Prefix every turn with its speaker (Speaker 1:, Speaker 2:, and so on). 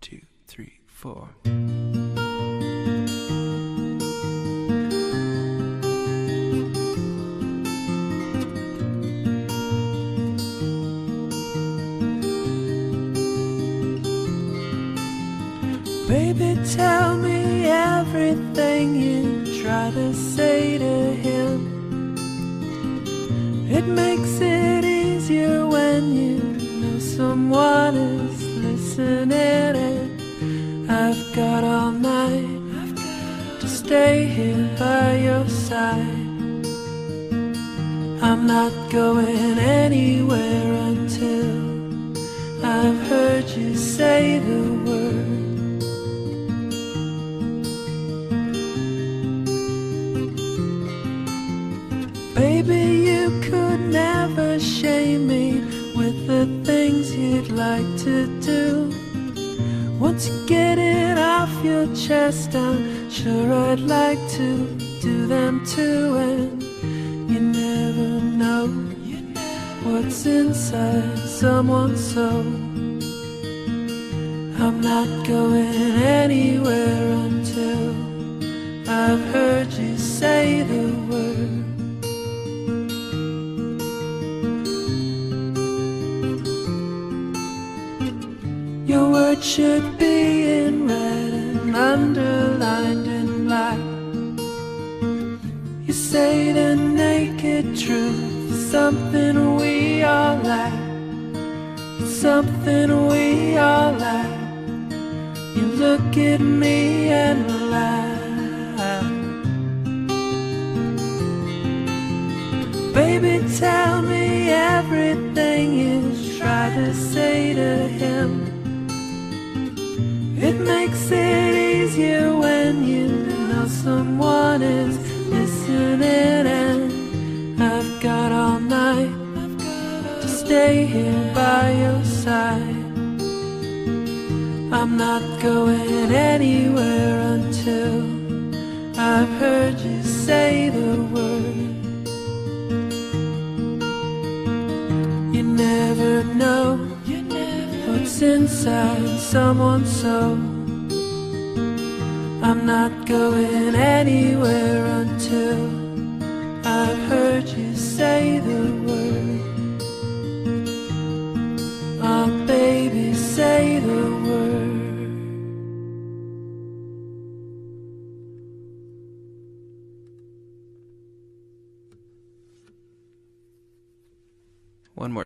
Speaker 1: 2, 3, 4. Baby, tell me everything you try to say to him. It makes it easier when you know someone is listening, and I've got all night to stay here by your side. I'm not going anywhere until I've heard you say the word. Baby, you could never shame me with the things you'd like to do. Once you get it off your chest, I'm sure I'd like to do them too. And you never know what's inside someone's soul. I'm not going anywhere until I've heard you say the word. Your words should be in red and underlined in black. You say the naked truth is something we all lack. It's something we all lack. You look at me and laugh. Baby, tell me everything you try to say to him. It makes it easier when you know someone is listening, and I've got all night to stay here by your side. I'm not going anywhere until I've heard you say the word. You never know what's inside someone's soul. I'm not going anywhere until I've heard you say the word. Oh baby, say the word. One more.